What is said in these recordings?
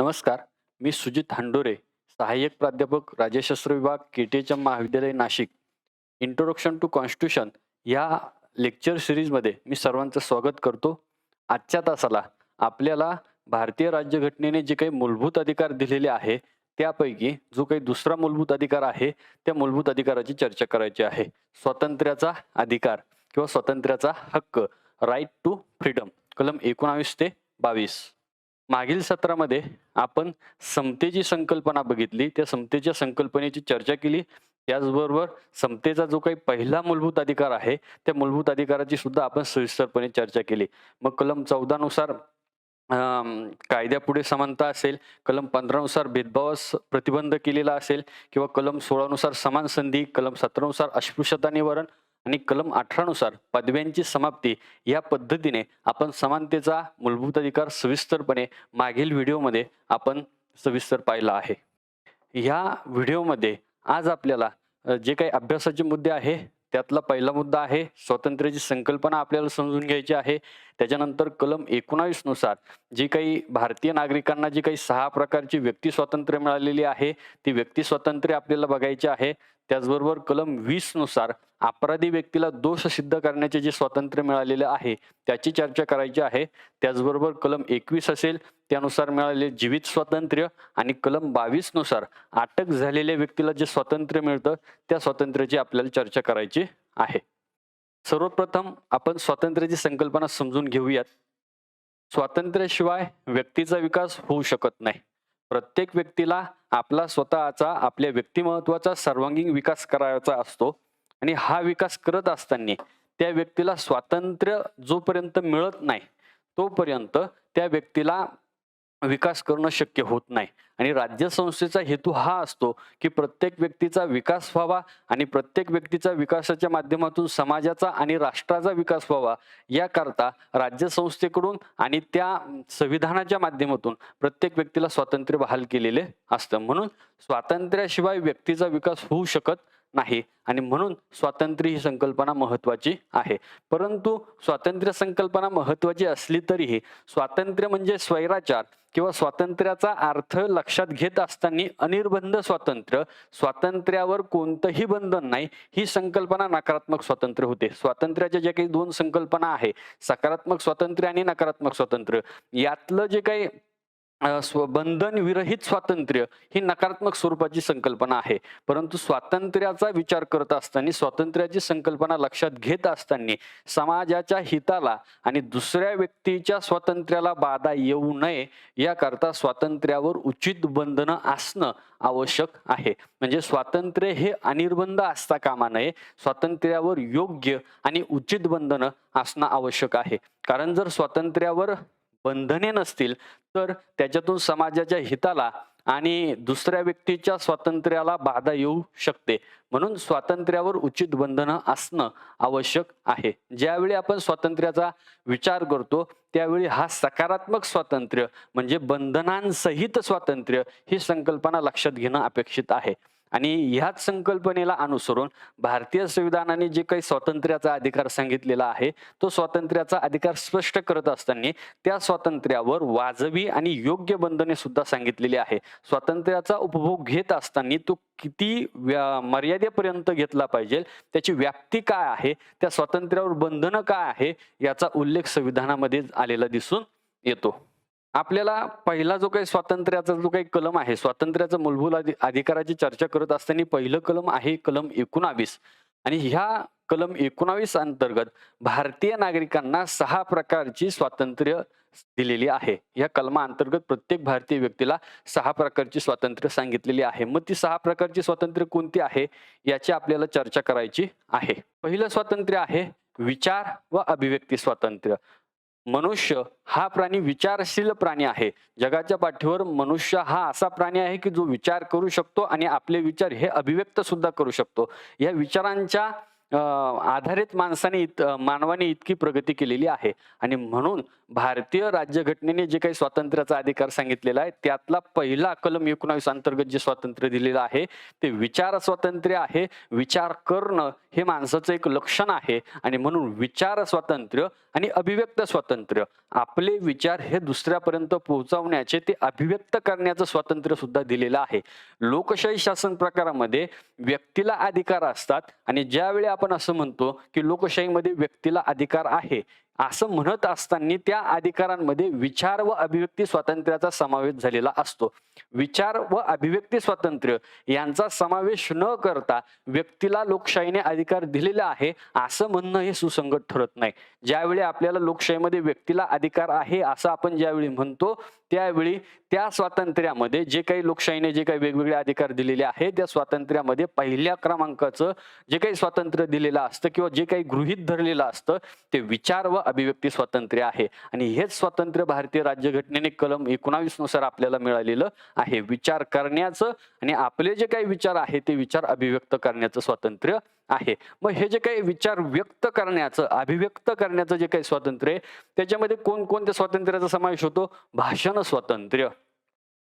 नमस्कार. मी सुजित हांडोरे, सहाय्यक प्राध्यापक राज्यशास्त्र विभाग, के.टी.एच.एम. महाविद्यालय, नाशिक. इंट्रोडक्शन टू कॉन्स्टिट्यूशन या लेक्चर सीरीजमध्ये मी सर्वांचं स्वागत करतो. आजच्या तासाला आपल्याला भारतीय राज्यघटनेने जे काही मूलभूत अधिकार दिलेले आहे, त्यापैकी जो काही दुसरा मूलभूत अधिकार आहे, त्या मूलभूत अधिकाराची चर्चा करायची आहे. स्वातंत्र्याचा अधिकार किंवा स्वातंत्र्याचा हक्क, राईट टू फ्रीडम, कलम 19 ते 22. मागील सत्रामध्ये आपण समतेची संकल्पना बघितली, त्या समतेच्या संकल्पनेची चर्चा केली. त्याचबरोबर समतेचा जो काही पहिला मूलभूत अधिकार आहे, त्या मूलभूत अधिकाराची सुद्धा आपण सविस्तरपणे चर्चा केली. मग कलम 14 नुसार कायद्यापुढे समानता असेल, कलम 15 नुसार भेदभावास प्रतिबंध केलेला असेल, किंवा कलम 16 नुसार समान संधी, कलम 17 नुसार अस्पृश्यता निवारण आणि कलम 18 नुसार पदव्यांची समाप्ती, या पद्धतीने आपण समानतेचा मूलभूत अधिकार सविस्तरपणे मागील व्हिडिओमध्ये आपण सविस्तर पाहिला आहे. ह्या व्हिडिओमध्ये आज आपल्याला जे काही अभ्यासाचे मुद्दे आहे, त्यातला पहिला मुद्दा आहे स्वातंत्र्याची संकल्पना आपल्याला समजून घ्यायची आहे. त्याच्यानंतर कलम 19 नुसार जी काही भारतीय नागरिकांना जी काही 6 प्रकारची व्यक्ती स्वातंत्र्य मिळालेली आहे, ती व्यक्ती स्वातंत्र्य आपल्याला बघायची आहे. त्याचबरोबर कलम 20 नुसार अपराधी व्यक्तीला दोष सिद्ध करण्याचे जे स्वातंत्र्य मिळालेले आहे, त्याची चर्चा करायची आहे. त्याचबरोबर कलम 21 असेल, त्यानुसार मिळालेले जीवित स्वातंत्र्य, आणि कलम 22 नुसार अटक झालेल्या व्यक्तीला जे स्वातंत्र्य मिळतं, त्या स्वातंत्र्याची आपल्याला चर्चा करायची आहे. सर्वप्रथम आपण स्वातंत्र्याची संकल्पना समजून घेऊयात. स्वातंत्र्याशिवाय व्यक्तीचा विकास होऊ शकत नाही. प्रत्येक व्यक्तीला आपला स्वतःचा, आपल्या व्यक्तिमत्वाचा सर्वांगीण विकास करायचा असतो, आणि हा विकास करत असताना त्या व्यक्तीला स्वातंत्र्य जोपर्यंत मिळत नाही, तोपर्यंत त्या व्यक्तीला विकास करणं शक्य होत नाही. आणि राज्यसंस्थेचा हेतू हा असतो की प्रत्येक व्यक्तीचा विकास व्हावा, आणि प्रत्येक व्यक्तीचा विकासाच्या माध्यमातून समाजाचा आणि राष्ट्राचा विकास व्हावा, याकरता राज्यसंस्थेकडून आणि त्या संविधानाच्या माध्यमातून प्रत्येक व्यक्तीला स्वातंत्र्य बहाल केलेले असतं. म्हणून स्वातंत्र्याशिवाय व्यक्तीचा विकास होऊ शकत नाही, आणि म्हणून स्वातंत्र्य ही संकल्पना महत्वाची आहे. परंतु स्वातंत्र्य संकल्पना महत्वाची असली तरीही स्वातंत्र्य म्हणजे स्वैराचार किंवा स्वातंत्र्याचा अर्थ लक्षात घेत असताना अनिर्बंध स्वातंत्र्य, स्वातंत्र्यावर कोणतंही बंधन नाही, ही संकल्पना नकारात्मक स्वातंत्र्य होते. स्वातंत्र्याच्या ज्या काही दोन संकल्पना आहे, सकारात्मक स्वातंत्र्य आणि नकारात्मक स्वातंत्र्य, यातलं जे काही बंधन विरहित स्वातंत्र्य ही नकारात्मक स्वरूपाची संकल्पना आहे. परंतु स्वातंत्र्याचा विचार करत असताना, स्वातंत्र्याची संकल्पना लक्षात घेत असताना समाजाच्या हिताला आणि दुसऱ्या व्यक्तीच्या स्वातंत्र्याला बाधा येऊ नये, याकरता स्वातंत्र्यावर उचित बंधनं असणं आवश्यक आहे. म्हणजे स्वातंत्र्य हे अनिर्बंध असता कामा नये, स्वातंत्र्यावर योग्य आणि उचित बंधनं असणं आवश्यक आहे. कारण जर स्वातंत्र्यावर बंधने नसतील तर त्याच्यातून समाजाच्या हिताला आणि दुसऱ्या व्यक्तीच्या स्वातंत्र्याला बाधा येऊ शकते. म्हणून स्वातंत्र्यावर उचित बंधनं असणं आवश्यक आहे. ज्यावेळी आपण स्वातंत्र्याचा विचार करतो, त्यावेळी हा सकारात्मक स्वातंत्र्य म्हणजे बंधनांसहित स्वातंत्र्य ही संकल्पना लक्षात घेणं अपेक्षित आहे. आणि ह्याच संकल्पनेला अनुसरून भारतीय संविधानाने जे काही स्वातंत्र्याचा अधिकार सांगितलेला आहे, तो स्वातंत्र्याचा अधिकार स्पष्ट करत असताना त्या स्वातंत्र्यावर वाजवी आणि योग्य बंधने सुद्धा सांगितलेली आहे. स्वातंत्र्याचा उपभोग घेत असताना तो किती मर्यादेपर्यंत घेतला पाहिजे, त्याची व्याप्ती काय आहे, त्या स्वातंत्र्यावर बंधनं काय आहे, याचा उल्लेख संविधानामध्ये आलेला दिसून येतो. आपल्याला पहिला जो काही स्वातंत्र्याचा जो काही कलम आहे, स्वातंत्र्याचा मूलभूत अधिकाराची चर्चा करत असताना पहिलं कलम आहे कलम 19. आणि ह्या कलम 19 अंतर्गत भारतीय नागरिकांना 6 प्रकारची स्वातंत्र्य दिलेली आहे. या कलमा अंतर्गत प्रत्येक भारतीय व्यक्तीला 6 प्रकारची स्वातंत्र्य सांगितलेली आहे. मग ती 6 प्रकारची स्वातंत्र्य कोणती आहे, याची आपल्याला चर्चा करायची आहे. पहिलं स्वातंत्र्य आहे विचार व अभिव्यक्ती स्वातंत्र्य. मनुष्य हा प्राणी विचारशील प्राणी आहे. जगाच्या पाठीवर मनुष्य हा असा प्राणी आहे की जो विचार करू शकतो आणि आपले विचार हे अभिव्यक्त सुद्धा करू शकतो. या विचारांच्या आधारित माणवाने इतकी प्रगती केलेली आहे. आणि म्हणून भारतीय राज्यघटनेने जे काही स्वातंत्र्याचा अधिकार सांगितलेला आहे त्यातला पहिला कलम 19 अंतर्गत जे स्वातंत्र्य दिलेलं आहे ते विचार स्वातंत्र्य आहे. विचार करणं हे माणसाचं एक लक्षण आहे आणि म्हणून विचार स्वातंत्र्य आणि अभिव्यक्त स्वातंत्र्य, आपले विचार हे दुसऱ्यापर्यंत पोहोचवण्याचे, ते अभिव्यक्त करण्याचं स्वातंत्र्य सुद्धा दिलेलं आहे. लोकशाही शासन प्रकारामध्ये व्यक्तीला अधिकार असतात आणि ज्यावेळी आपण असं म्हणतो की लोकशाहीमध्ये व्यक्तीला अधिकार आहे असं म्हणत असताना त्या अधिकारांमध्ये विचार व अभिव्यक्ती स्वातंत्र्याचा समावेश झालेला असतो. विचार व अभिव्यक्ती स्वातंत्र्य यांचा समावेश न करता व्यक्तीला लोकशाहीने अधिकार दिलेला आहे असं म्हणणं हे सुसंगत ठरत नाही. ज्यावेळी आपल्याला लोकशाहीमध्ये व्यक्तीला अधिकार आहे असं आपण ज्यावेळी म्हणतो त्यावेळी त्या स्वातंत्र्यामध्ये जे काही लोकशाहीने जे काही वेगवेगळे अधिकार दिलेले आहेत त्या स्वातंत्र्यामध्ये पहिल्या क्रमांकाचं जे काही स्वातंत्र्य दिलेलं असतं किंवा जे काही गृहीत धरलेलं असतं ते विचार व अभिव्यक्ती स्वातंत्र्य आहे. आणि हेच स्वातंत्र्य भारतीय राज्यघटनेने कलम 19 नुसार आपल्याला मिळालेलं आहे. विचार करण्याचं आणि आपले जे काही विचार आहे ते विचार अभिव्यक्त करण्याचं स्वातंत्र्य आहे. मग हे जे काही विचार व्यक्त करण्याचं, अभिव्यक्त करण्याचं जे काही स्वातंत्र्य आहे त्याच्यामध्ये कोणकोणत्या स्वातंत्र्याचा समावेश होतो? भाषण स्वातंत्र्य,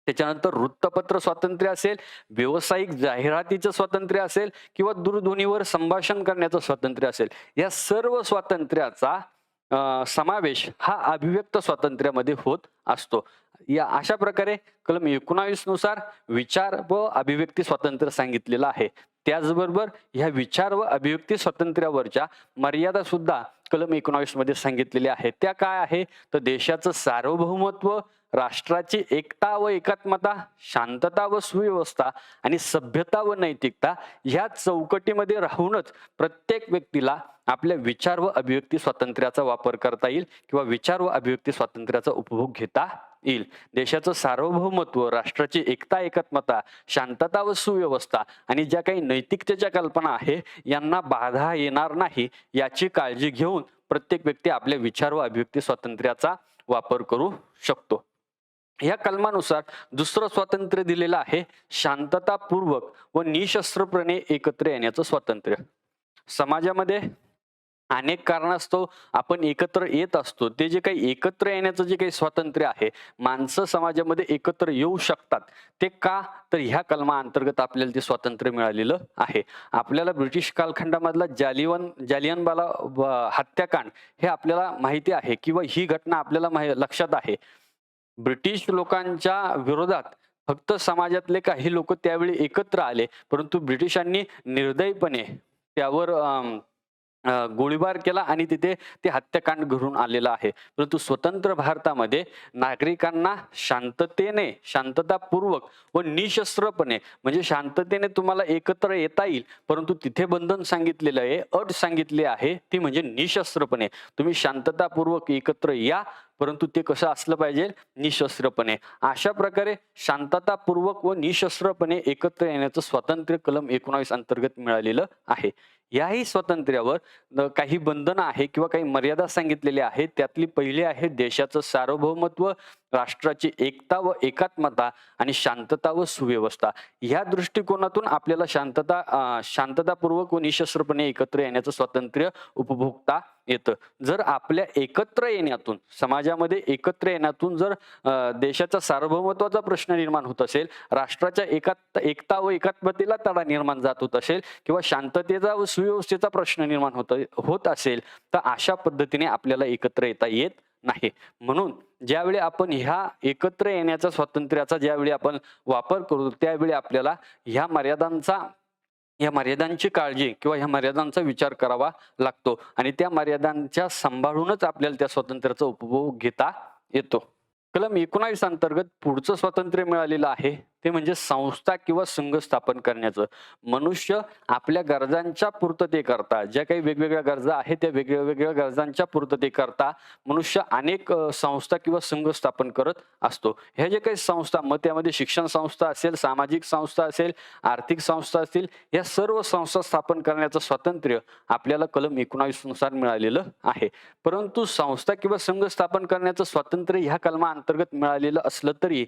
त्याच्यानंतर वृत्तपत्र स्वातंत्र्य असेल, व्यावसायिक जाहिरातीचं स्वातंत्र्य असेल किंवा दूरध्वनीवर संभाषण करण्याचं स्वातंत्र्य असेल, या सर्व स्वातंत्र्याचा समावेश हा अभिव्यक्त स्वातंत्र्यामध्ये होत असतो. या अशा प्रकारे कलम 19 नुसार विचार व अभिव्यक्ती स्वातंत्र्य सांगितलेलं आहे. त्याचबरोबर ह्या विचार व अभिव्यक्ती स्वातंत्र्यावरच्या मर्यादा सुद्धा कलम 19 मध्ये सांगितलेल्या आहेत. त्या काय आहे? तर देशाचं सार्वभौमत्व, राष्ट्राची एकता व एकात्मता, शांतता व सुव्यवस्था आणि सभ्यता व नैतिकता ह्या चौकटीमध्ये राहूनच प्रत्येक व्यक्तीला आपल्या विचार व अभिव्यक्ती स्वातंत्र्याचा वापर करता येईल किंवा विचार व अभिव्यक्ती स्वातंत्र्याचा उपभोग घेता येईल. देशाचं सार्वभौमत्व, राष्ट्राची एकता एकात्मता, शांतता व सुव्यवस्था आणि ज्या काही नैतिकतेच्या कल्पना आहे यांना बाधा येणार नाही याची काळजी घेऊन प्रत्येक व्यक्ती आपल्या विचार व अभिव्यक्ती स्वातंत्र्याचा वापर करू शकतो. या कलमानुसार दुसरं स्वातंत्र्य दिलेलं आहे शांततापूर्वक व निशस्त्रपणे एकत्र येण्याचं स्वातंत्र्य. समाजामध्ये अनेक कारणास्तव आपण एकत्र येत असतो. ते जे काही एकत्र येण्याचं जे काही स्वातंत्र्य आहे, माणसं समाजामध्ये एकत्र येऊ शकतात. ते का? तर ह्या कलमा अंतर्गत आपल्याला ते स्वातंत्र्य मिळालेलं आहे. आपल्याला ब्रिटिश कालखंडामधला जालियनवाला हत्याकांड हे आपल्याला माहिती आहे किंवा ही घटना आपल्याला लक्षात आहे. ब्रिटिश लोकांच्या विरोधात फक्त समाजातले काही लोक त्यावेळी एकत्र आले, परंतु ब्रिटिशांनी निर्दयीपणे त्यावर गोळीबार केला आणि तिथे ते हत्याकांड घडून आलेलं आहे. परंतु स्वतंत्र भारतामध्ये नागरिकांना शांततेने, शांततापूर्वक व निशस्त्रपणे, म्हणजे शांततेने तुम्हाला एकत्र येता येईल, परंतु तिथे बंधन सांगितलेलं आहे, अट सांगितली आहे, ती म्हणजे निशस्त्रपणे. तुम्ही शांततापूर्वक एकत्र या, परंतु ते कसं असलं पाहिजे? निशस्त्रपणे. अशा प्रकारे शांततापूर्वक व निशस्त्रपणे एकत्र येण्याचं स्वातंत्र्य कलम 19 अंतर्गत मिळालेलं आहे. याही स्वातंत्र्यावर काही बंधनं आहे किंवा काही मर्यादा सांगितलेल्या आहेत. त्यातली पहिली आहे देशाचं सार्वभौमत्व, राष्ट्राची एकता व एकात्मता आणि शांतता व सुव्यवस्था. या दृष्टिकोनातून आपल्याला शांततापूर्वक व निशस्त्रपणे एकत्र येण्याचं स्वातंत्र्य उपभोगता येतं. जर आपल्या एकत्र येण्यातून, समाजामध्ये एकत्र येण्यातून जर देशाच्या सार्वभौमत्वाचा प्रश्न निर्माण होत असेल, राष्ट्राच्या एकता व एकात्मतेला तडा निर्माण जात होत असेल किंवा शांततेचा व सुव्यवस्थेचा प्रश्न निर्माण होत असेल, तर अशा पद्धतीने आपल्याला एकत्र येता येत नाही. म्हणून ज्यावेळी आपण ह्या एकत्र येण्याच्या स्वातंत्र्याचा ज्यावेळी आपण वापर करू, त्यावेळी आपल्याला ह्या मर्यादांची काळजी किंवा ह्या मर्यादांचा विचार करावा लागतो आणि त्या मर्यादांच्या सांभाळूनच आपल्याला त्या स्वातंत्र्याचा उपभोग घेता येतो. कलम 19 अंतर्गत पुढचं स्वातंत्र्य मिळालेलं आहे ते म्हणजे संस्था किंवा संघ स्थापन करण्याचं. मनुष्य आपल्या गरजांच्या पूर्ततेकरता, ज्या काही वेगवेगळ्या गरजा आहेत त्या वेगवेगळ्या गरजांच्या पूर्ततेकरता मनुष्य अनेक संस्था किंवा संघ स्थापन करत असतो. ह्या जे काही संस्था, मग त्यामध्ये शिक्षण संस्था असेल, सामाजिक संस्था असेल, आर्थिक संस्था असतील, या सर्व संस्था स्थापन करण्याचं स्वातंत्र्य आपल्याला कलम 19 नुसार मिळालेलं आहे. परंतु संस्था किंवा संघ स्थापन करण्याचं स्वातंत्र्य ह्या कलमा अंतर्गत मिळालेलं असलं तरी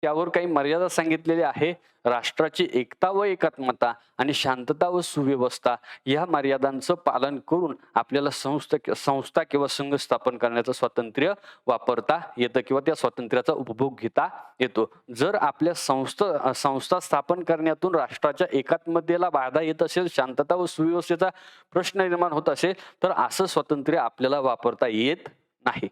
त्यावर काही मर्यादा सांगितलेल्या आहे. राष्ट्राची एकता व एकात्मता आणि शांतता व सुव्यवस्था या मर्यादांचं पालन करून आपल्याला संस्था किंवा संघ स्थापन करण्याचं स्वातंत्र्य वापरता येतं किंवा त्या स्वातंत्र्याचा उपभोग घेता येतो. जर आपल्या संस्था स्थापन करण्यातून राष्ट्राच्या एकात्मतेला बाधा येत असेल, शांतता व सुव्यवस्थेचा प्रश्न निर्माण होत असेल, तर असं स्वातंत्र्य आपल्याला वापरता येत नाही.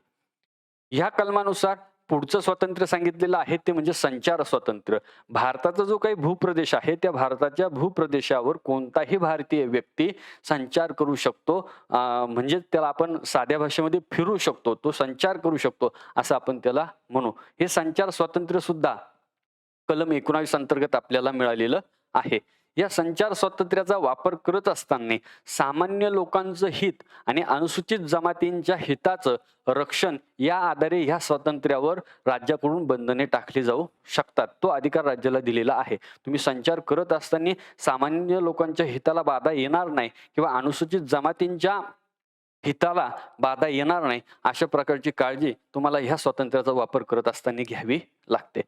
ह्या कलमानुसार पुढचं स्वातंत्र्य सांगितलेलं आहे ते म्हणजे संचार स्वातंत्र्य. भारताचा जो काही भूप्रदेश आहे त्या भारताच्या भूप्रदेशावर कोणताही भारतीय व्यक्ती संचार करू शकतो, म्हणजे त्याला आपण साध्या भाषेमध्ये फिरू शकतो, तो संचार करू शकतो असं आपण त्याला म्हणू. हे संचार स्वातंत्र्य सुद्धा कलम 19 अंतर्गत आपल्याला मिळालेलं आहे. या संचार स्वातंत्र्याचा वापर करत असताना सामान्य लोकांचं हित आणि अनुसूचित जमातींच्या हिताचं रक्षण या आधारे ह्या स्वातंत्र्यावर राज्याकडून बंधने टाकली जाऊ शकतात. तो अधिकार राज्याला दिलेला आहे. तुम्ही संचार करत असताना सामान्य लोकांच्या हिताला बाधा येणार नाही किंवा अनुसूचित जमातींच्या हिताला बाधा येणार नाही अशा प्रकारची काळजी तुम्हाला ह्या स्वातंत्र्याचा वापर करत असताना घ्यावी लागते.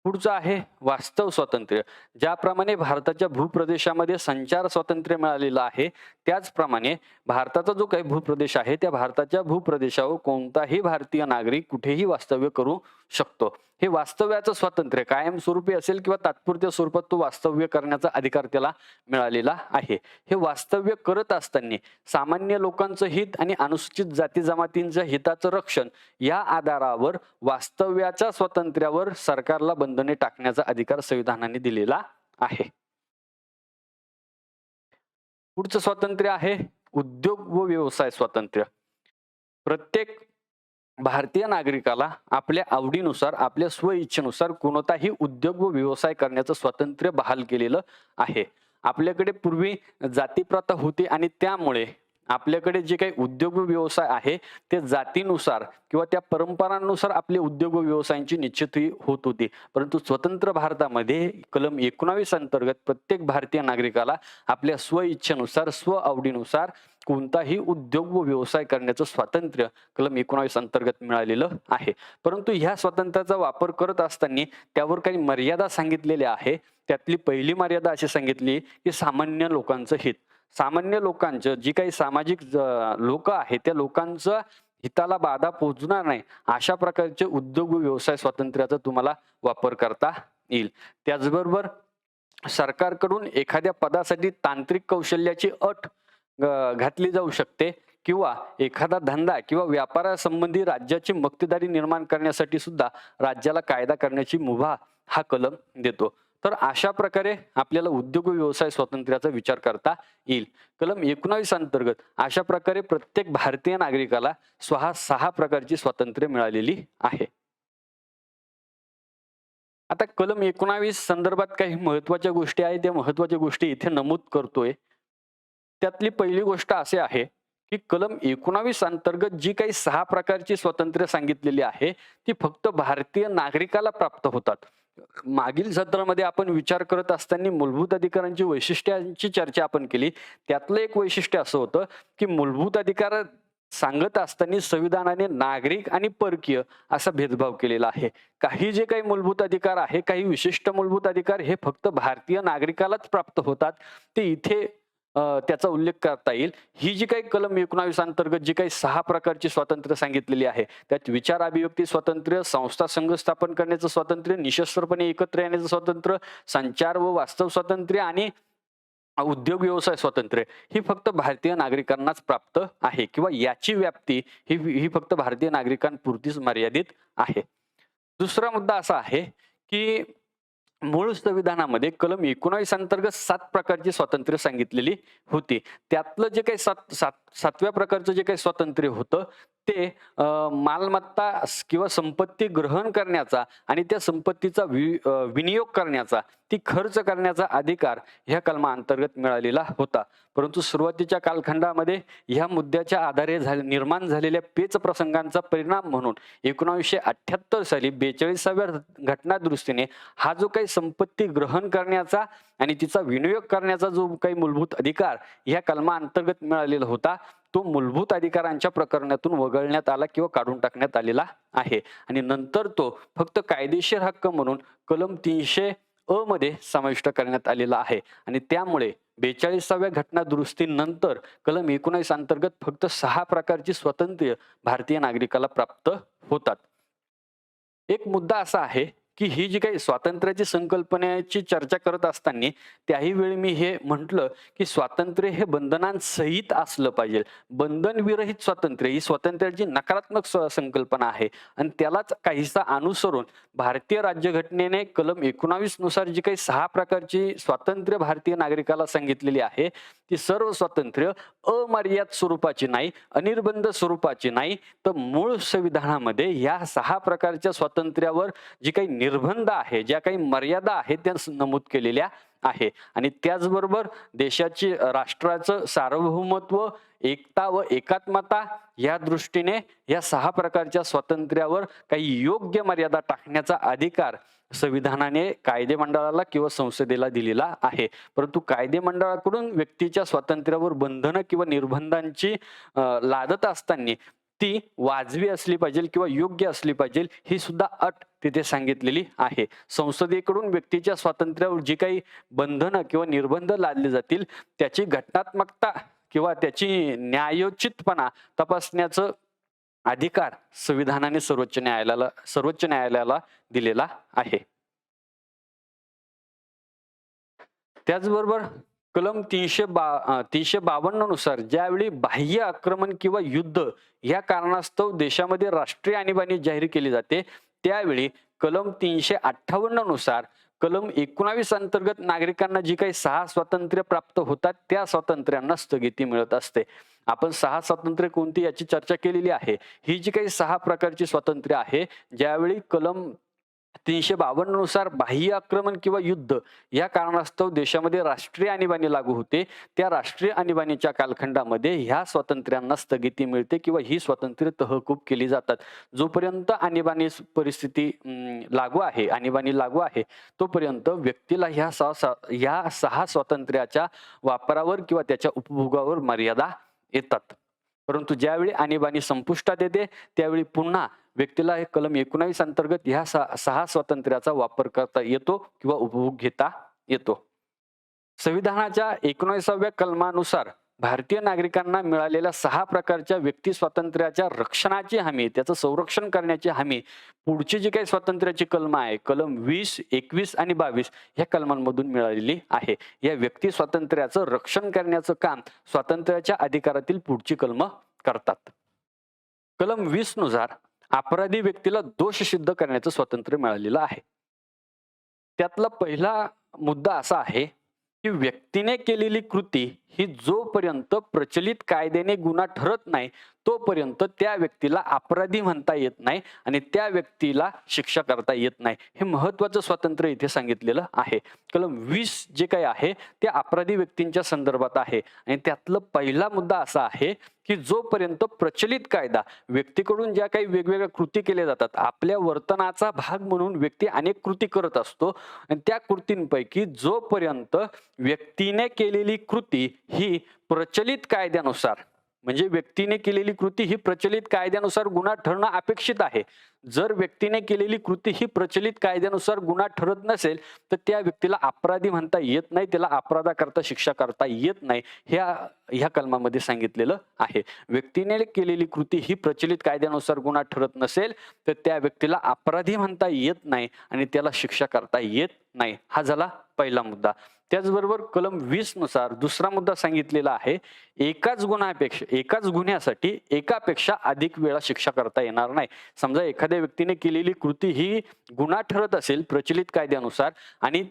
पुढचं आहे वास्तव स्वातंत्र्य. ज्याप्रमाणे भारताच्या भूप्रदेशामध्ये संचार स्वातंत्र्य मिळालेलं आहे, त्याचप्रमाणे भारताचा जो काही भूप्रदेश आहे त्या भारताच्या भूप्रदेशावर कोणताही भारतीय नागरिक कुठेही वास्तव्य करू शकतो. हे वास्तव्याचं स्वातंत्र्य कायमस्वरूपी असेल किंवा तात्पुरत्या स्वरूपात तो वास्तव्य करण्याचा अधिकार त्याला मिळालेला आहे. हे वास्तव्य करत असताना सामान्य लोकांचं हित आणि अनुसूचित जाती जमातींच्या हिताचं रक्षण या आधारावर वास्तव्याच्या स्वातंत्र्यावर सरकारला बंधने टाकण्याचा अधिकार संविधानाने दिलेला आहे. पुढचं स्वातंत्र्य आहे उद्योग व व्यवसाय स्वातंत्र्य. प्रत्येक भारतीय नागरिकाला आपल्या आवडीनुसार आपल्या स्वइच्छेनुसार कोणताही उद्योग व व्यवसाय करण्याचं स्वातंत्र्य बहाल केलेलं आहे. आपल्याकडे पूर्वी जातीप्रथा होती आणि त्यामुळे आपल्याकडे जे काही उद्योग व व्यवसाय आहे ते जातीनुसार किंवा त्या परंपरांनुसार आपले उद्योग व व्यवसायांची निश्चिती होत होती. परंतु स्वतंत्र भारतामध्ये कलम 19 अंतर्गत प्रत्येक भारतीय नागरिकाला आपल्या स्वइच्छेनुसार स्व आवडीनुसार कोणताही उद्योग व व्यवसाय करण्याचं स्वातंत्र्य कलम 19 अंतर्गत मिळालेलं आहे. परंतु ह्या स्वातंत्र्याचा वापर करत असताना त्यावर काही मर्यादा सांगितलेल्या आहे. त्यातली पहिली मर्यादा अशी सांगितली की सामान्य लोकांचं हित. सामान्य लोकांचं जी काही सामाजिक लोक आहेत त्या लोकांचं हिताला बाधा पोहोचणार नाही अशा प्रकारचे उद्योग व व्यवसाय स्वातंत्र्याचा तुम्हाला वापर करता येईल. त्याचबरोबर सरकारकडून एखाद्या पदासाठी तांत्रिक कौशल्याची अट घातली जाऊ शकते किंवा एखादा धंदा किंवा व्यापारासंबंधी राज्याची मक्तेदारी निर्माण करण्यासाठी सुद्धा राज्याला कायदा करण्याची मुभा हा कलम देतो. तर अशा प्रकारे आपल्याला उद्योग व व्यवसाय स्वातंत्र्याचा विचार करता येईल. कलम 19 अंतर्गत अशा प्रकारे प्रत्येक भारतीय नागरिकाला 6 प्रकारची स्वातंत्र्य मिळालेली आहे. आता कलम 19 संदर्भात काही महत्वाच्या गोष्टी आहेत, त्या महत्वाच्या गोष्टी इथे नमूद करतोय. त्यातली पहिली गोष्ट अशी आहे की कलम 19 अंतर्गत जी काही 6 प्रकारची स्वातंत्र्य सांगितलेली आहे ती फक्त भारतीय नागरिकाला प्राप्त होतात. मागील सत्रामध्ये आपण विचार करत असताना मूलभूत अधिकारांची वैशिष्ट्यांची चर्चा आपण केली. त्यातलं एक वैशिष्ट्य असं होतं की मूलभूत अधिकार सांगत असताना संविधानाने नागरिक आणि परकीय असा भेदभाव केलेला आहे. काही जे काही मूलभूत अधिकार आहे, काही विशिष्ट मूलभूत अधिकार हे फक्त भारतीय नागरिकालाच प्राप्त होतात, ते इथे त्याचा उल्लेख करता येईल. ही जी काही कलम 19 अंतर्गत जी काही 6 प्रकारची स्वातंत्र्य सांगितलेली आहे त्यात विचार अभिव्यक्ती स्वातंत्र्य, संस्था संघ स्थापन करण्याचं स्वातंत्र्य, निशस्त्रपणे एकत्र येण्याचं स्वातंत्र्य, संचार व वास्तव स्वातंत्र्य आणि उद्योग व्यवसाय स्वातंत्र्य ही फक्त भारतीय नागरिकांनाच प्राप्त आहे किंवा याची व्याप्ती ही फक्त भारतीय नागरिकांपुरतीच मर्यादित आहे. दुसरा मुद्दा असा आहे की मूळ संविधानामध्ये कलम 19 अंतर्गत 7 प्रकारची स्वातंत्र्य सांगितलेली होती. त्यातलं जे काही 7व्या प्रकारचं जे काही स्वातंत्र्य होतं ते मालमत्ता किंवा संपत्ती ग्रहण करण्याचा आणि त्या संपत्तीचा विनियोग करण्याचा, ती खर्च करण्याचा अधिकार ह्या कलमाअंतर्गत मिळालेला होता. परंतु सुरुवातीच्या कालखंडामध्ये ह्या मुद्द्याच्या आधारे निर्माण झालेल्या पेच प्रसंगांचा परिणाम म्हणून 1978 साली 42व्या घटनादुरुस्तीने हा जो काही संपत्ती ग्रहण करण्याचा आणि तिचा विनियोग करण्याचा जो काही मूलभूत अधिकार ह्या कलमाअंतर्गत मिळालेला होता तो मूलभूत अधिकारांच्या प्रकरणातून वगळण्यात आला किंवा काढून टाकण्यात आलेला आहे आणि नंतर तो फक्त कायदेशीर हक्क म्हणून कलम 300 मध्ये समाविष्ट करण्यात आलेला आहे आणि त्यामुळे 42व्या घटना दुरुस्तीनंतर कलम 19 अंतर्गत फक्त 6 प्रकारची स्वातंत्र्य भारतीय नागरिकाला प्राप्त होतात. एक मुद्दा असा आहे की ही जी काही स्वातंत्र्याची संकल्पनेची चर्चा करत असताना त्याही वेळी मी हे म्हटलं की स्वातंत्र्य हे बंधनांसहित असलं पाहिजे. बंधनविरहित स्वातंत्र्य ही स्वातंत्र्याची नकारात्मक संकल्पना आहे आणि त्यालाच काहीसा अनुसरून भारतीय राज्यघटनेने कलम 19 नुसार जी काही 6 प्रकारची स्वातंत्र्य भारतीय नागरिकाला सांगितलेली आहे ती सर्व स्वातंत्र्य अमर्याद स्वरूपाची नाही, अनिर्बंध स्वरूपाची नाही, तर मूळ संविधानामध्ये या 6 प्रकारच्या स्वातंत्र्यावर जी काही निर्बंध आहे, ज्या काही मर्यादा आहेत त्या नमूद केलेल्या आहे आणि त्याचबरोबर देशाची राष्ट्राचं सार्वभौमत्व, एकता व एकात्मता या दृष्टीने या 6 प्रकारच्या स्वातंत्र्यावर काही योग्य मर्यादा टाकण्याचा अधिकार संविधानाने कायदेमंडळाला किंवा संसदेला दिलेला आहे. परंतु कायदेमंडळाकडून व्यक्तीच्या स्वातंत्र्यावर बंधनं किंवा निर्बंधांची लादत असताना ती वाजवी असली पाहिजे किंवा योग्य असली पाहिजे ही सुद्धा अट तिथे सांगितलेली आहे. संसदेकडून व्यक्तीच्या स्वातंत्र्यावर जी काही बंधनं किंवा निर्बंध लादले जातील त्याची घटनात्मकता किंवा त्याची न्यायोचितपणा तपासण्याचं अधिकार संविधानाने सर्वोच्च न्यायालयाला दिलेला आहे. त्याचबरोबर कलम 352 नुसार ज्यावेळी बाह्य आक्रमण किंवा युद्ध या कारणास्तव देशामध्ये राष्ट्रीय आणीबाणी जाहीर केली जाते त्यावेळी कलम 358 नुसार कलम 19 अंतर्गत नागरिकांना जी काही 6 स्वातंत्र्य प्राप्त होतात त्या स्वातंत्र्यांना स्थगिती मिळत असते. आपण 6 स्वातंत्र्य कोणती याची चर्चा केलेली आहे. ही जी काही 6 प्रकारची स्वातंत्र्य आहे ज्यावेळी कलम 352 नुसार बाह्य आक्रमण किंवा युद्ध या कारणास्तव देशामध्ये राष्ट्रीय आणीबाणी लागू होते त्या राष्ट्रीय आणीबाणीच्या कालखंडामध्ये ह्या स्वातंत्र्यांना स्थगिती मिळते किंवा ही स्वातंत्र्य तहकूब केली जातात. जोपर्यंत आणीबाणी परिस्थिती आणीबाणी लागू आहे तोपर्यंत व्यक्तीला ह्या 6 स्वातंत्र्याच्या वापरावर किंवा त्याच्या उपभोगावर मर्यादा येतात. परंतु ज्यावेळी आणीबाणी संपुष्टात येते त्यावेळी पुन्हा व्यक्तीला हे कलम 19 अंतर्गत ह्या 6 स्वातंत्र्याचा वापर करता येतो किंवा उपभोग घेता येतो. संविधानाच्या 19व्या कलमानुसार भारतीय नागरिकांना मिळालेल्या 6 प्रकारच्या व्यक्ती स्वातंत्र्याच्या रक्षणाची हमी, त्याचं संरक्षण करण्याची हमी पुढची जी काही स्वातंत्र्याची कलम आहे कलम 20, 21 आणि 22 या कलमांमधून मिळालेली आहे. या व्यक्ती स्वातंत्र्याचं रक्षण करण्याचं काम स्वातंत्र्याच्या अधिकारातील पुढची कलम करतात. कलम 20 नुसार अपराधी व्यक्तीला दोष सिद्ध करण्याचं स्वातंत्र्य मिळालेलं आहे. त्यातला पहिला मुद्दा असा आहे की व्यक्तीने केलेली कृती ही जोपर्यंत प्रचलित कायद्याने गुन्हा ठरत नाही तोपर्यंत त्या व्यक्तीला अपराधी म्हणता येत नाही आणि त्या व्यक्तीला शिक्षा करता येत नाही. हे महत्वाचं स्वातंत्र्य इथे सांगितलेलं आहे. कलम 20 जे काही आहे ते अपराधी व्यक्तींच्या संदर्भात आहे आणि त्यातला पहिला मुद्दा असा आहे की जोपर्यंत प्रचलित कायदा व्यक्तीकडून ज्या काही वेगवेगळ्या कृती केल्या जातात आपल्या वर्तनाचा भाग म्हणून व्यक्ती अनेक कृती करत असतो आणि त्या कृतींपैकी जोपर्यंत व्यक्तीने केलेली कृती ही प्रचलित कायद्यानुसार म्हणजे व्यक्तीने केलेली कृती ही प्रचलित कायद्यानुसार गुन्हा ठरणं अपेक्षित आहे. जर व्यक्तीने केलेली कृती ही प्रचलित कायद्यानुसार गुन्हा ठरत नसेल तर त्या व्यक्तीला अपराधी म्हणता येत नाही, त्याला अपराधाकरता शिक्षा करता येत नाही. ह्या कलमामध्ये सांगितलेलं आहे. व्यक्तीने केलेली कृती ही प्रचलित कायद्यानुसार गुन्हा ठरत नसेल तर त्या व्यक्तीला अपराधी म्हणता येत नाही आणि त्याला शिक्षा करता येत नाही. हा झाला पहिला मुद्दा. त्याचबरोबर कलम 20 नुसार दुसरा मुद्दा सांगितलेला आहे एकाच गुन्ह्यासाठी एकापेक्षा अधिक वेळा शिक्षा करता येणार नाही. समजा एखाद्या व्यक्तीने केलेली कृती ही गुन्हा ठरत असेल प्रचलित कायद्यानुसार आणि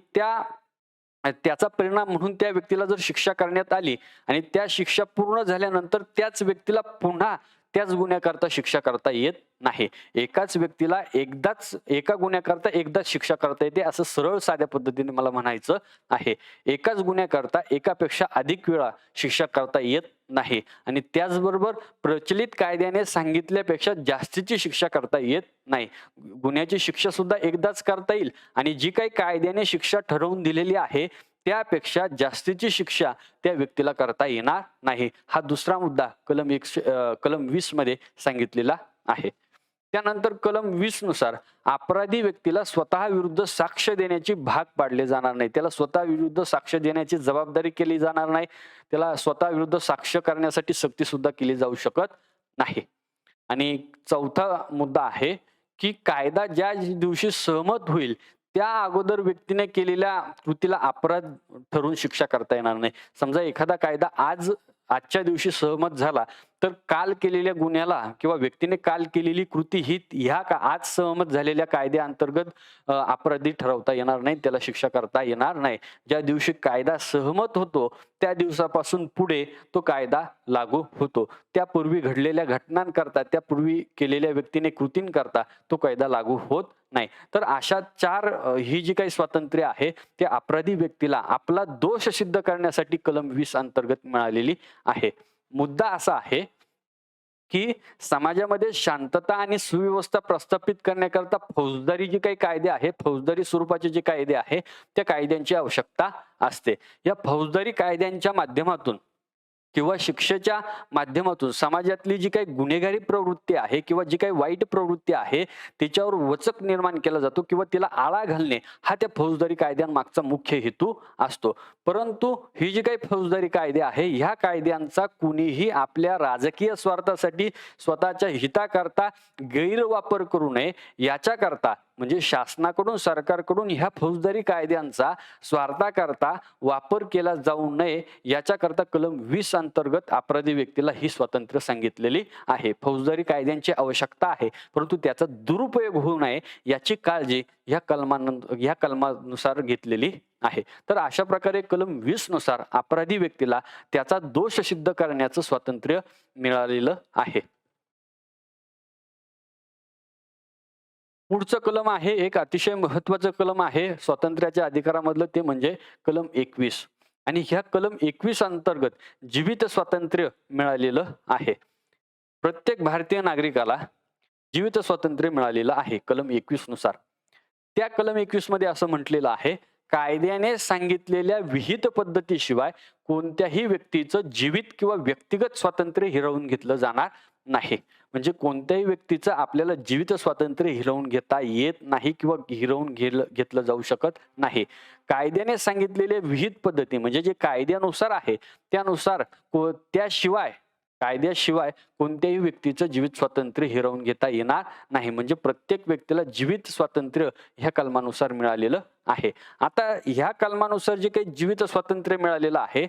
त्याचा परिणाम म्हणून त्या व्यक्तीला जर शिक्षा करण्यात आली आणि त्या शिक्षा पूर्ण झाल्यानंतर त्याच व्यक्तीला पुन्हा त्याच गुन्ह्याकरता शिक्षा करता येत नाही. एकाच व्यक्तीला एका गुन्ह्याकरता एकदाच शिक्षा करता येते असं सरळ साध्या पद्धतीने मला म्हणायचं आहे. एकाच गुन्ह्याकरता एकापेक्षा अधिक वेळा शिक्षा करता येत नाही आणि त्याचबरोबर प्रचलित कायद्याने सांगितल्यापेक्षा जास्तीची शिक्षा करता येत नाही. गुन्ह्याची शिक्षा सुद्धा एकदाच करता येईल आणि जी काही कायद्याने शिक्षा ठरवून दिलेली आहे त्यापेक्षा जास्तीची शिक्षा त्या व्यक्तीला करता येणार नाही. हा दुसरा मुद्दा कलम 20 मध्ये सांगितलेला आहे. त्यानंतर कलम 20 नुसार अपराधी व्यक्तीला स्वतः विरुद्ध साक्ष देण्याची भाग पाडले जाणार नाही. त्याला स्वतः विरुद्ध साक्ष देण्याची जबाबदारी केली जाणार नाही. त्याला स्वतः विरुद्ध साक्ष करण्यासाठी सक्ती सुद्धा केली जाऊ शकत नाही. आणि चौथा मुद्दा आहे की कायदा ज्या दिवशी सहमत होईल त्या अगोदर व्यक्तीने केलेल्या कृतीला अपराध ठरवून शिक्षा करता येणार नाही. समजा एखादा कायदा आजच्या दिवशी सहमत झाला तर काल केलेल्या गुन्ह्याला किंवा व्यक्तीने काल केलेली कृती ही आज सहमत झालेल्या कायद्याअंतर्गत अपराधी ठरवता येणार नाही, त्याला शिक्षा करता येणार नाही. ज्या दिवशी कायदा सहमत होतो त्या दिवसापासून पुढे तो कायदा लागू होतो. त्यापूर्वी घडलेल्या घटनांकरता, त्यापूर्वी केलेल्या व्यक्तीने कृतींकरता तो कायदा लागू होत नाही. तर अशा ही जी काही स्वातंत्र्य आहे ते अपराधी व्यक्तीला आपला दोष सिद्ध करण्यासाठी कलम 20 अंतर्गत मिळालेली आहे. मुद्दा असा आहे की समाजामध्ये शांतता आणि सुव्यवस्था प्रस्थापित करण्याकरता फौजदारी जे काही कायदे आहे, फौजदारी स्वरूपाचे जे कायदे आहे त्या कायद्यांची आवश्यकता असते. या फौजदारी कायद्यांच्या माध्यमातून किंवा शिक्षेच्या माध्यमातून समाजातली जी काही गुन्हेगारी प्रवृत्ती आहे किंवा जी काही वाईट प्रवृत्ती आहे त्याच्यावर वचक निर्माण केला जातो किंवा तिला आळा घालणे हा त्या फौजदारी कायद्यांमागचा मुख्य हेतू असतो. परंतु ही जी काही फौजदारी कायदे आहे ह्या कायद्यांचा कुणीही आपल्या राजकीय स्वार्थासाठी, स्वतःच्या हिताकरता गैरवापर करू नये याच्याकरता, म्हणजे शासनाकडून, सरकारकडून ह्या फौजदारी कायद्यांचा स्वार्थाकरता वापर केला जाऊ नये याच्याकरता कलम 20 अंतर्गत अपराधी व्यक्तीला ही स्वातंत्र्य सांगितलेली आहे. फौजदारी कायद्यांची आवश्यकता आहे परंतु त्याचा दुरुपयोग होऊ नये याची काळजी ह्या कलमानुसार घेतलेली आहे. तर अशा प्रकारे कलम 20 नुसार अपराधी व्यक्तीला त्याचा दोष सिद्ध करण्याचं स्वातंत्र्य मिळालेलं आहे. पुढचं कलम आहे, एक अतिशय महत्वाचं कलम आहे स्वातंत्र्याच्या अधिकारामधलं, ते म्हणजे कलम 21. आणि ह्या कलम 21 अंतर्गत जीवित स्वातंत्र्य मिळालेलं आहे. प्रत्येक भारतीय नागरिकाला जीवित स्वातंत्र्य मिळालेलं आहे कलम 21 नुसार. त्या कलम 21 मध्ये असं म्हटलेलं आहे, कायद्याने सांगितलेल्या विहित पद्धतीशिवाय कोणत्याही व्यक्तीचं जीवित किंवा व्यक्तिगत स्वातंत्र्य हिरावून घेतलं जाणार नाही. म्हणजे कोणत्याही व्यक्तीचं आपल्याला जीवित स्वातंत्र्य हिरावून घेता येत नाही किंवा हिरावून घेतलं जाऊ शकत नाही. कायद्याने सांगितलेले विहित पद्धती म्हणजे जे कायद्यानुसार आहे त्यानुसार कायद्याशिवाय कोणत्याही व्यक्तीचं जीवित स्वातंत्र्य हिरावून घेता येणार नाही. म्हणजे प्रत्येक व्यक्तीला जीवित स्वातंत्र्य ह्या कलमानुसार मिळालेलं आहे. आता ह्या कलमानुसार जे काही जीवित स्वातंत्र्य मिळालेलं आहे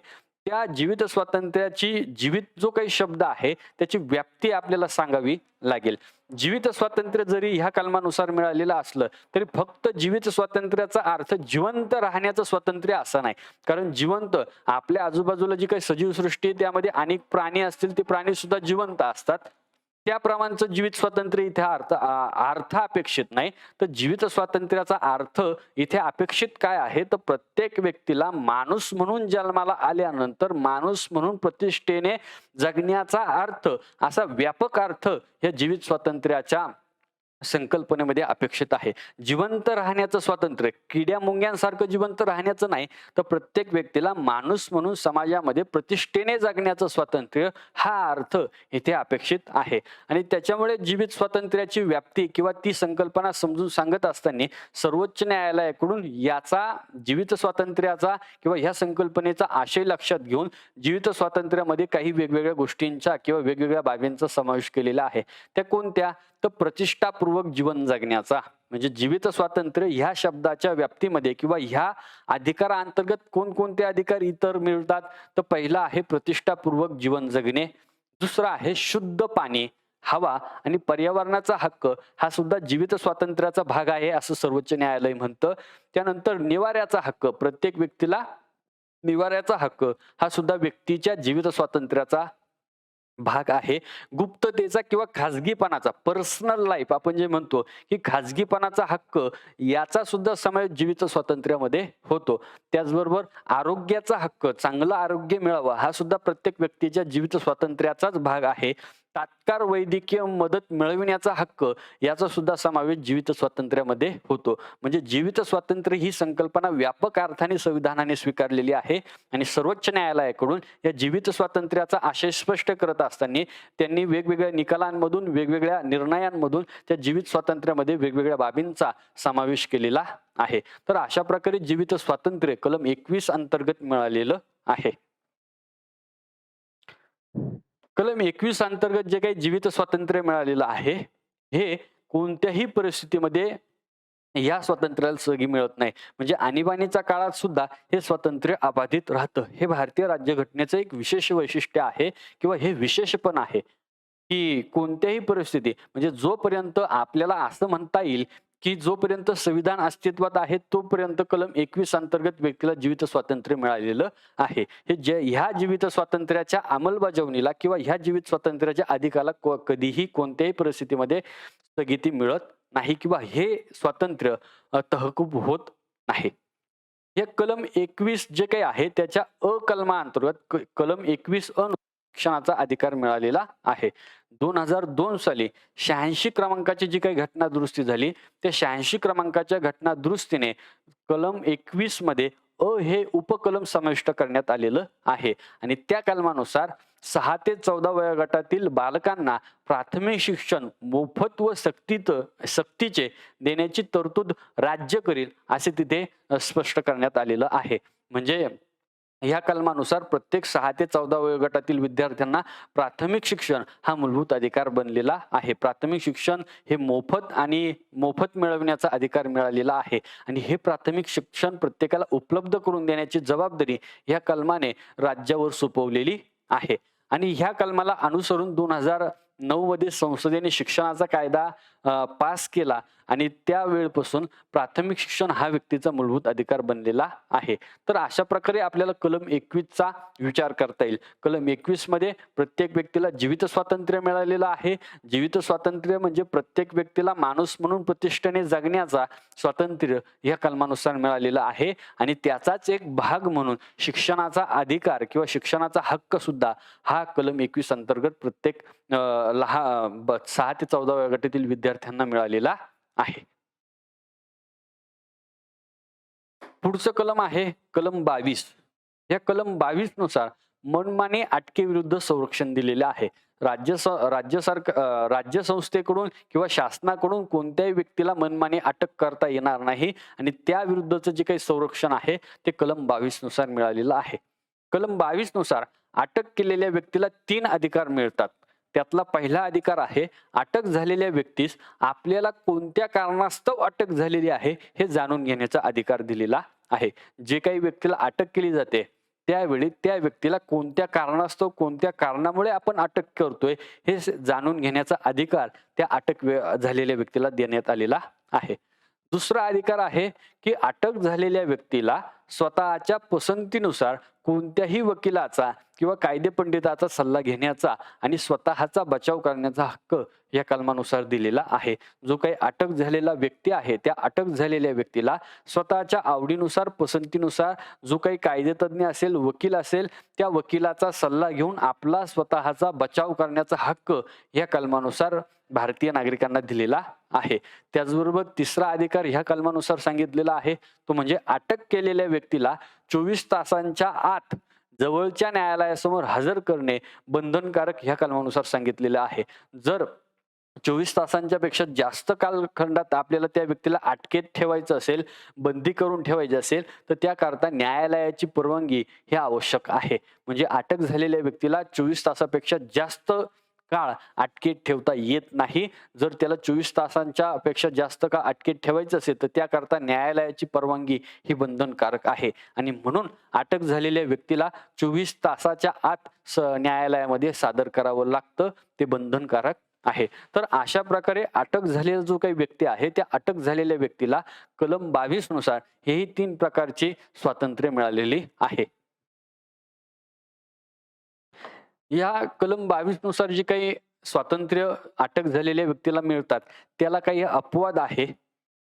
त्या जीवित स्वातंत्र्याची, जीवित जो काही शब्द आहे त्याची व्याप्ती आपल्याला सांगावी लागेल. जीवित स्वातंत्र्य जरी ह्या कलमानुसार मिळालेलं असलं तरी फक्त जीवित स्वातंत्र्याचा अर्थ जिवंत राहण्याचं स्वातंत्र्य असं नाही. कारण जिवंत, आपल्या आजूबाजूला जी काही सजीव सृष्टी आहे त्यामध्ये अनेक प्राणी असतील, ते प्राणी सुद्धा जिवंत असतात. त्याप्रमाणेच जीवित स्वातंत्र्य इथे अर्थ अपेक्षित नाही. तर जीवित स्वातंत्र्याचा अर्थ इथे अपेक्षित काय आहे, तर प्रत्येक व्यक्तीला माणूस म्हणून जन्माला आल्यानंतर माणूस म्हणून प्रतिष्ठेने जगण्याचा अर्थ, असा व्यापक अर्थ या जीवित स्वातंत्र्याच्या संकल्पनेमध्ये अपेक्षित आहे. जिवंत राहण्याचं स्वातंत्र्य, किड्या मुंग्यांसारखं जिवंत राहण्याचं नाही, तर प्रत्येक व्यक्तीला माणूस म्हणून समाजामध्ये प्रतिष्ठेने जगण्याचं स्वातंत्र्य हा अर्थ इथे अपेक्षित आहे. आणि त्याच्यामुळे जीवित स्वातंत्र्याची व्याप्ती किंवा ती संकल्पना समजून सांगत असताना सर्वोच्च न्यायालयाकडून याचा, जीवित स्वातंत्र्याचा किंवा ह्या संकल्पनेचा आशय लक्षात घेऊन जीवित स्वातंत्र्यामध्ये काही वेगवेगळ्या गोष्टींचा किंवा वेगवेगळ्या बाबींचा समावेश केलेला आहे. त्या कोणत्या, तर प्रतिष्ठापूर्वक जीवन जगण्याचा. म्हणजे जीवित स्वातंत्र्य ह्या शब्दाच्या व्याप्तीमध्ये किंवा ह्या अधिकाराअंतर्गत कोणकोणते अधिकार इतर मिळतात, तर पहिला आहे प्रतिष्ठापूर्वक जीवन जगणे, दुसरा आहे शुद्ध पाणी, हवा आणि पर्यावरणाचा हक्क, हा सुद्धा जीवित स्वातंत्र्याचा भाग आहे असं सर्वोच्च न्यायालय म्हणतं. त्यानंतर निवाऱ्याचा हक्क, प्रत्येक व्यक्तीला निवाऱ्याचा हक्क हा सुद्धा व्यक्तीच्या जीवित स्वातंत्र्याचा भाग आहे. गुप्ततेचा किंवा खाजगीपणाचा, पर्सनल लाईफ आपण जे म्हणतो की खाजगीपणाचा हक्क, याचा सुद्धा समावेश जीवित स्वातंत्र्यामध्ये होतो. त्याचबरोबर आरोग्याचा हक्क, चांगलं आरोग्य मिळावं, हा सुद्धा प्रत्येक व्यक्तीच्या जीवित स्वातंत्र्याचाच भाग आहे. तात्काळ वैद्यकीय मदत मिळविण्याचा हक्क याचा सुद्धा समावेश जीवित स्वातंत्र्यामध्ये होतो. म्हणजे जीवित स्वातंत्र्य ही संकल्पना व्यापक अर्थाने संविधानाने स्वीकारलेली आहे आणि सर्वोच्च न्यायालयाकडून या जीवित स्वातंत्र्याचा आशय स्पष्ट करत असताना त्यांनी वेगवेगळ्या निकालांमधून, वेगवेगळ्या निर्णयांमधून त्या जीवित स्वातंत्र्यामध्ये वेगवेगळ्या बाबींचा समावेश केलेला आहे. तर अशा प्रकारे जीवित स्वातंत्र्य कलम 21 अंतर्गत मिळालेलं आहे. कलम 21 अंतर्गत जे काही जीवित स्वातंत्र्य मिळालेलं आहे, हे कोणत्याही परिस्थितीमध्ये या स्वातंत्र्याला स्थगिती मिळत नाही. म्हणजे आणीबाणीच्या काळात सुद्धा हे स्वातंत्र्य अबाधित राहतं. हे भारतीय राज्यघटनेचं एक विशेष वैशिष्ट्य आहे किंवा हे विशेषपण आहे, की कोणत्याही परिस्थिती म्हणजे जोपर्यंत आपल्याला असं म्हणता येईल, की जोपर्यंत संविधान अस्तित्वात आहे तोपर्यंत कलम 21 अंतर्गत व्यक्तीला जीवित स्वातंत्र्य मिळालेलं आहे. हे जे ह्या जीवित स्वातंत्र्याच्या अंमलबजावणीला किंवा ह्या जीवित स्वातंत्र्याच्या अधिकाराला कधीही कोणत्याही परिस्थितीमध्ये स्थगिती मिळत नाही किंवा हे स्वातंत्र्य तहकूब होत नाही. हे कलम 21 जे काही आहे त्याच्या कलमाअंतर्गत कलम 21 शिक्षणाचा अधिकार मिळालेला आहे. 2002 साली 86 क्रमांकाची जी काही घटना दुरुस्ती झाली त्या 86 क्रमांकाच्या घटना दुरुस्तीने कलम 21 मध्ये हे उपकलम समाविष्ट करण्यात आलेलं आहे आणि त्या कलमानुसार 6 ते 14 वयोगटातील बालकांना प्राथमिक शिक्षण मोफत व सक्तीचे देण्याची तरतूद राज्य करील असे तिथे स्पष्ट करण्यात आलेलं आहे. म्हणजे या कलमानुसार प्रत्येक 6 ते 14 वयोगटातील विद्यार्थ्यांना प्राथमिक शिक्षण हा मूलभूत अधिकार बनलेला आहे. प्राथमिक शिक्षण हे मोफत मिळवण्याचा अधिकार मिळालेला आहे आणि हे प्राथमिक शिक्षण प्रत्येकाला उपलब्ध करून देण्याची जबाबदारी या कलमाने राज्यावर सोपवलेली आहे. आणि ह्या कलमाला अनुसरून 2009 मध्ये संसदेने शिक्षणाचा कायदा पास केला आणि त्यावेळपासून प्राथमिक शिक्षण हा व्यक्तीचा मूलभूत अधिकार बनलेला आहे. तर अशा प्रकारे आपल्याला कलम 21 चा विचार करता येईल. कलम 21 मध्ये प्रत्येक व्यक्तीला जीवित स्वातंत्र्य मिळालेलं आहे. जीवित स्वातंत्र्य म्हणजे प्रत्येक व्यक्तीला माणूस म्हणून प्रतिष्ठेने जगण्याचा स्वातंत्र्य या कलमानुसार मिळालेला आहे आणि त्याचाच एक भाग म्हणून शिक्षणाचा अधिकार किंवा शिक्षणाचा हक्क सुद्धा हा कलम 21 अंतर्गत प्रत्येक 6 ते 14 वयोगटातील विद्यार्थ्यांना मिळालेला आहे. पुढचं कलम आहे कलम 22. या कलम 22 नुसार मनमानी अटकेविरुद्ध संरक्षण दिलेले आहे. राज्य संस्थेकडून किंवा शासनाकडून कोणत्याही व्यक्तीला मनमानी अटक करता येणार नाही आणि त्या विरुद्धचं जे काही संरक्षण आहे ते कलम 22 नुसार मिळालेलं आहे. कलम 22 नुसार अटक केलेल्या व्यक्तीला 3 अधिकार मिळतात. त्यातला पहिला अधिकार आहे अटक झालेल्या व्यक्तीस आपल्याला कोणत्या कारणास्तव अटक झालेली आहे हे जाणून घेण्याचा अधिकार दिलेला आहे. जे काही व्यक्तीला अटक केली जाते त्यावेळी त्या व्यक्तीला कोणत्या कारणास्तव कोणत्या कारणामुळे आपण अटक करतोय हे जाणून घेण्याचा अधिकार त्या अटक झालेल्या व्यक्तीला देण्यात आलेला आहे. दुसरा अधिकार आहे की अटक झालेल्या व्यक्तीला स्वतःच्या पसंतीनुसार कोणत्याही वकिलाचा किंवा कायदेपंडिताचा सल्ला घेण्याचा आणि स्वतःचा बचाव करण्याचा हक्क या कलमानुसार दिलेला आहे. जो काही अटक झालेला व्यक्ती आहे त्या अटक झालेल्या व्यक्तीला स्वतःच्या आवडीनुसार पसंतीनुसार जो काही कायदेतज्ञ असेल वकील असेल त्या वकिलाचा सल्ला घेऊन आपला स्वतःचा बचाव करण्याचा हक्क या कलमानुसार भारतीय नागरिकांना दिलेला आहे. त्याचबरोबर तिसरा अधिकार ह्या कलमानुसार सांगितलेला आहे तो म्हणजे अटक केलेल्या व्यक्तीला 24 तासांच्या आत जवळच्या न्यायालयासमोर हजर करणे बंधनकारक ह्या कलमानुसार सांगितलेलं आहे. जर 24 तासांच्या पेक्षा जास्त कालखंडात आपल्याला त्या व्यक्तीला अटकेत ठेवायचं असेल, बंदी करून ठेवायची असेल तर त्याकरता न्यायालयाची परवानगी हे आवश्यक आहे. म्हणजे अटक झालेल्या व्यक्तीला 24 तासापेक्षा जास्त काळ अटकेत ठेवता येत नाही. जर त्याला 24 तासांच्या पेक्षा जास्त काळ अटकेत ठेवायचं असेल तर त्याकरता न्यायालयाची परवानगी ही बंधनकारक आहे आणि म्हणून अटक झालेल्या व्यक्तीला 24 तासाच्या आत न्यायालयामध्ये सादर करावं लागतं. ते बंधनकारक आहे. तर अशा प्रकारे अटक झालेला जो काही व्यक्ती आहे त्या अटक झालेल्या व्यक्तीला कलम 22 नुसार हेही 3 प्रकारची स्वातंत्र्य मिळालेली आहे. या कलम 22 नुसार जे काही स्वातंत्र्य अटक झालेल्या व्यक्तीला मिळतात त्याला काही अपवाद आहे.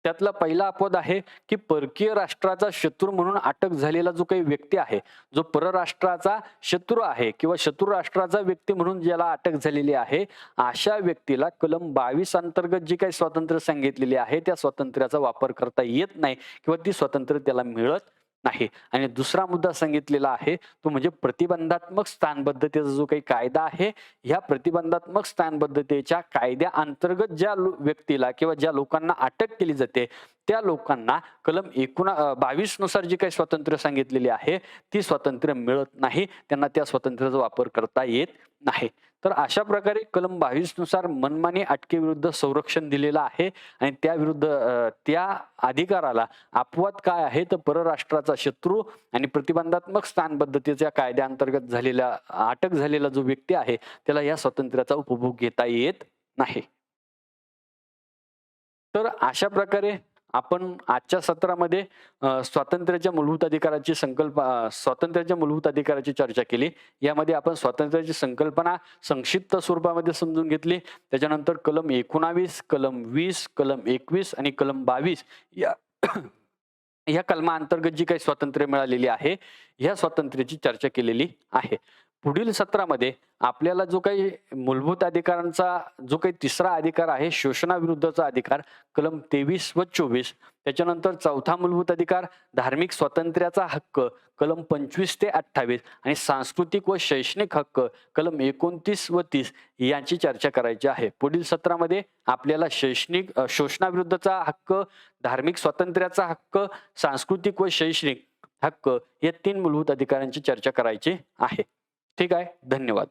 त्यातला पहिला अपवाद आहे की परकीय राष्ट्राचा शत्रू म्हणून अटक झालेला जो काही व्यक्ती आहे, जो परराष्ट्राचा शत्रू आहे किंवा शत्रू राष्ट्राचा व्यक्ती म्हणून ज्याला अटक झालेली आहे, अशा व्यक्तीला कलम 22 अंतर्गत जी काही स्वातंत्र्य सांगितलेली आहे त्या स्वातंत्र्याचा वापर करता येत नाही किंवा ती स्वातंत्र्य त्याला मिळत नाही. आणि दुसरा मुद्दा सांगितलेला आहे तो म्हणजे प्रतिबंधात्मक स्थानबद्धतेचा जो काही कायदा आहे, ह्या प्रतिबंधात्मक स्थानबद्धतेच्या कायद्या अंतर्गत ज्या व्यक्तीला किंवा ज्या लोकांना अटक केली जाते त्या लोकांना कलम 22 नुसार जी काही स्वातंत्र्य सांगितलेली आहे ती स्वातंत्र्य मिळत नाही, त्यांना त्या स्वातंत्र्याचा वापर करता येत नाही. तर अशा प्रकारे कलम 22 नुसार मनमानी अटकेविरुद्ध संरक्षण दिलेलं आहे आणि त्याविरुद्ध त्या अधिकाराला अपवाद काय आहे तर परराष्ट्राचा शत्रू आणि प्रतिबंधात्मक स्थानबद्धतेच्या कायद्याअंतर्गत झालेला अटक झालेला जो व्यक्ती आहे त्याला या स्वातंत्र्याचा उपभोग घेता येत नाही. तर अशा प्रकारे आपण आजच्या सत्रामध्ये स्वातंत्र्याच्या मूलभूत अधिकाराची स्वातंत्र्याच्या मूलभूत अधिकाराची चर्चा केली. यामध्ये आपण स्वातंत्र्याची संकल्पना संक्षिप्त स्वरूपामध्ये समजून घेतली. त्याच्यानंतर कलम 19, कलम 20, कलम 21 आणि कलम 22 या या कलमांतर्गत जी काही स्वातंत्र्य मिळालेली आहे ह्या स्वातंत्र्याची चर्चा केलेली आहे. पुढील सत्रामध्ये आपल्याला जो काही मूलभूत अधिकारांचा जो काही तिसरा अधिकार आहे शोषणाविरुद्धचा अधिकार कलम 23 व 24, त्याच्यानंतर चौथा मूलभूत अधिकार धार्मिक स्वातंत्र्याचा हक्क कलम 25 ते 28 आणि सांस्कृतिक व शैक्षणिक हक्क कलम 29 व 30 यांची चर्चा करायची आहे. पुढील सत्रामध्ये आपल्याला शोषणाविरुद्धचा हक्क, धार्मिक स्वातंत्र्याचा हक्क, सांस्कृतिक व शैक्षणिक हक्क या 3 मूलभूत अधिकारांची चर्चा करायची आहे. ठीक आहे, धन्यवाद.